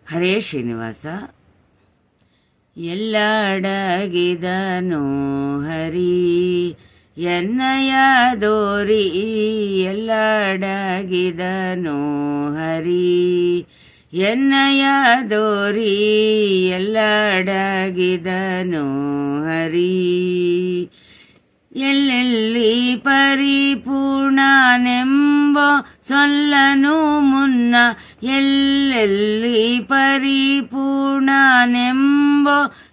ಹರೇ ಶ್ರೀನಿವಾಸ. ಎಲ್ಲ ಅಡಗಿದನು ಹರಿ ಎನ್ನಯ ದೋರಿ, ಎಲ್ಲ ಅಡಗಿದನು ಹರಿ ಎನ್ನಯ ದೋರಿ, ಎಲ್ಲ ಅಡಗಿದನು ಹರಿ. ಎಲ್ಲೆಲ್ಲಿ ಪರಿಪೂರ್ಣನೆಂಬ ಸೊಲ್ಲನು ಮುನ್ನ, ಎಲ್ಲೆಲ್ಲಿ ಪರಿಪೂರ್ಣನೆಂಬ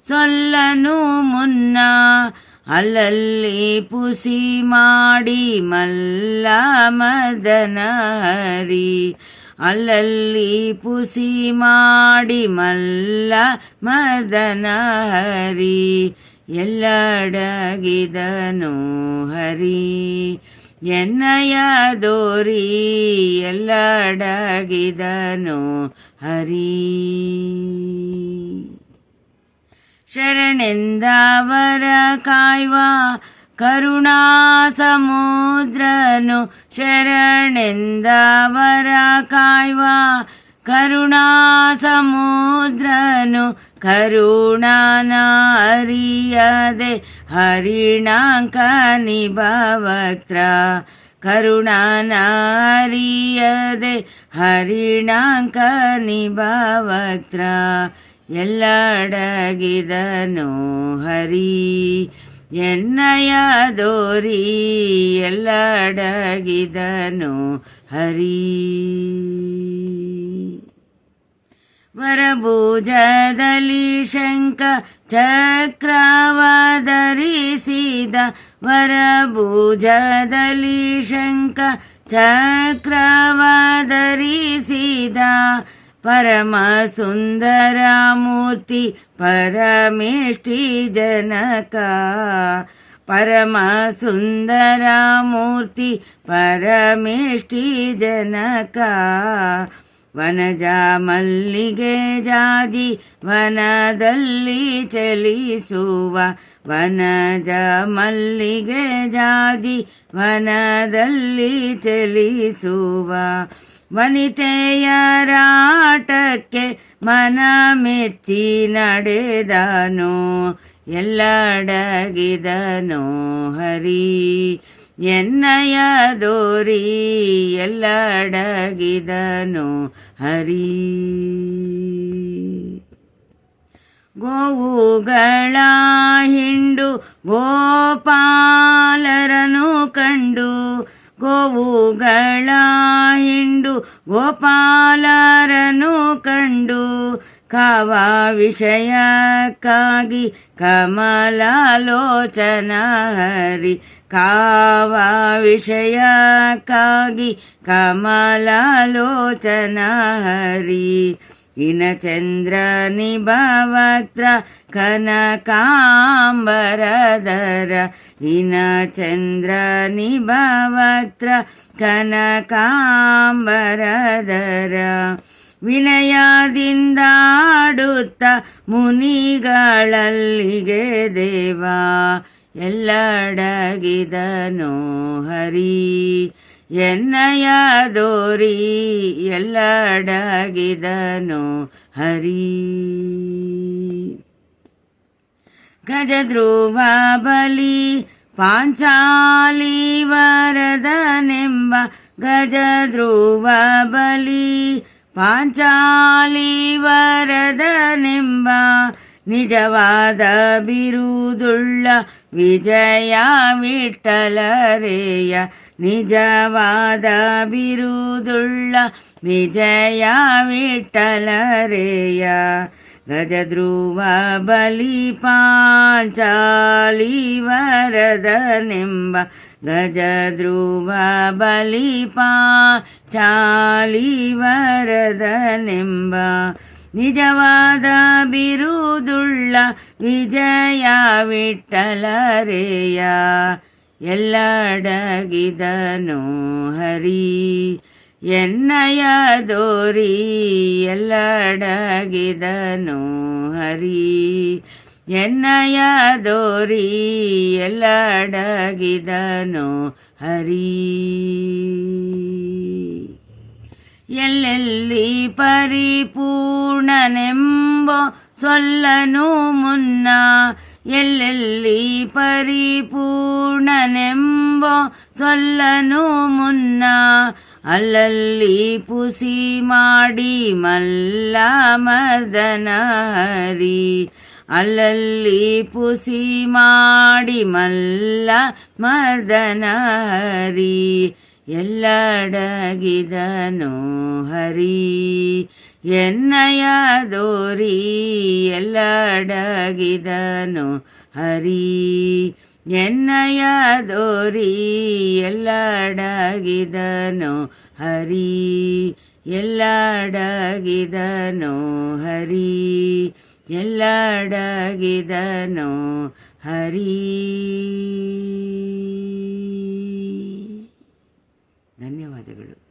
ಸೊಲ್ಲನು ಮುನ್ನ, ಅಲ್ಲಲ್ಲಿ ಪುಸಿ ಮಾಡಿ ಮಲ್ಲ ಮದನ ಹರಿ, ಅಲ್ಲಲ್ಲಿ ಪುಸಿ ಮಾಡಿ ಮಲ್ಲ ಮದನ ಹರಿ. ಎಲ್ಲ ಅಡಗಿದನು ಹರಿ ಎನ್ನಯ ದೋರಿ, ಎಲ್ಲ ಅಡಗಿದನು ಹರಿ. ಶರಣೆಂದವರ ಕಾಯ್ವ ಕರುಣಾ ಸಮುದ್ರನು, ಶರಣೆಂದವರ ಕಾಯ್ವ ಕರುಣಾ ಸಮುದ್ರನು, ಕರುಣಾನ ಅರಿಯದೆ ಹರಿಣಾಂಕ ನಿಭವಕ್ತ್ರ, ಕರುಣಾನ ಅರಿಯದೆ ಹರಿಣಾಂಕ ನಿಭವಕ್ತ್ರ. ಎಲ್ಲ ಅಡಗಿದನು ಹರಿ ಎನ್ನಯ ದೋರಿ, ಎಲ್ಲ ಅಡಗಿದನು ಹರಿ. ವರಭುಜದಲ್ಲಿ ಶಂಖ ಚಕ್ರವಧರಿಸಿದ, ವರಭುಜದಲ್ಲಿ ಶಂಖ ಚಕ್ರವಧರಿಸಿದ, ಪರಮ ಸುಂದರ ಮೂರ್ತಿ ಪರಮೇಷ್ಠಿ ಜನಕ, ಪರಮ ಸುಂದರ ಮೂರ್ತಿ ಪರಮೇಷ್ಠಿ ಜನಕ. ವನಜ ಮಲ್ಲಿಗೆ ಜಾಜಿ ವನದಲ್ಲಿ ಚಲಿಸುವ, ವನಜ ಮಲ್ಲಿಗೆ ಜಾಜಿ ವನದಲ್ಲಿ ಚಲಿಸುವ, ವನಿತೆಯರಾಟಕ್ಕೆ ಮನ ಮೆಚ್ಚಿ ನಡೆದನು, ಎಲ್ಲ ಅಡಗಿದನು ಹರಿ ಎನ್ನಯ ದೋರಿ, ಎಲ್ಲ ಅಡಗಿದನು ಹರಿ. ಗೋವುಗಳ ಹಿಂಡು ಗೋಪಾಲರನು ಕಂಡು, ಗೋವುಗಳ ಹಿಂಡು ಗೋಪಾಲರನು ಕಂಡು, ಕಾವ ವಿಷಯಕ್ಕಾಗಿ ಕಮಲಾಲೋಚನ ಹರಿ, ಕಾವ ವಿಷಯಕ್ಕಾಗಿ ಕಮಲಾಲೋಚನ ಹರಿ. ಇನ ಚಂದ್ರ ನಿಭವಕ್ತ್ರ ಕನಕಾಂಬರಧರ, ಇನ ಚಂದ್ರ ನಿಭವಕ್ತ್ರ ಕನಕಾಂಬರಧರ. ವಿನಯದಿಂದಾಡುತ್ತ ಮುನಿಗಳಲ್ಲಿಗೆ ದೇವ, ಎಲ್ಲ ಅಡಗಿದನು ಹರಿ ಎನ್ನಯ ದೋರಿ, ಎಲ್ಲ ಅಡಗಿದನು ಹರಿ. ಗಜಧ್ರುವ ಬಲಿ ಪಾಂಚಾಲಿ ವರದನೆಂಬ, ಗಜಧ್ರುವ ಬಲಿ ಪಾಂಚಾಲಿ ವರದನೆಂಬ, ನಿಜವಾದ ಬಿರುದುಳ್ಳ ವಿಜಯ ವಿಠಲರೇಯ, ನಿಜವಾದ ಬಿರುದುಳ್ಳ ವಿಜಯ ವಿಠಲರೇಯ. ಗಜಧ್ರುವ ಬಲಿ ಪಾಂಚಾಲಿ ವರದನೆಂಬ, ಗಜಧ್ರುವ ಬಲಿ ಪಾಂಚಾಲಿ ವರದನೆಂಬ, ನಿಜವಾದ ಬಿರುದುಳ್ಳ ವಿಜಯ ವಿಠಲರೇಯ. ಎಲ್ಲ ಅಡಗಿದನು ಹರಿ ಎನ್ನಯ ದೋರಿ, ಎಲ್ಲ ಅಡಗಿದನು ಹರಿ ಎನ್ನಯ ದೋರಿ, ಎಲ್ಲ ಅಡಗಿದನು ಹರಿ. ಎಲ್ಲೆಲ್ಲಿ ಪರಿಪೂರ್ಣನೆಂಬ ಸೊಲ್ಲನು ಮುನ್ನ, ಎಲ್ಲೆಲ್ಲಿ ಪರಿಪೂರ್ಣನೆಂಬ ಸೊಲ್ಲನು ಮುನ್ನ, ಅಲ್ಲಲ್ಲಿ ಪುಸಿ ಮಾಡಿ ಮಲ್ಲ ಮದನ ಹರಿ, ಅಲ್ಲಲ್ಲಿ ಪುಸಿ ಮಾಡಿ ಮಲ್ಲ ಮದನ ಹರಿ, ಎಲ್ಲಡಗಿದನು ಹರಿ ಎನ್ನಯ ದೋರಿ, ಎಲ್ಲಡಗಿದನು ಹರಿ ಎನ್ನಯ ದೋರಿ, ಎಲ್ಲಡಗಿದನು ಹರಿ, ಎಲ್ಲಡಗಿದನು ಹರಿ, ಎಲ್ಲಡಗಿದನು ಹರಿ. ಧನ್ಯವಾದಗಳು.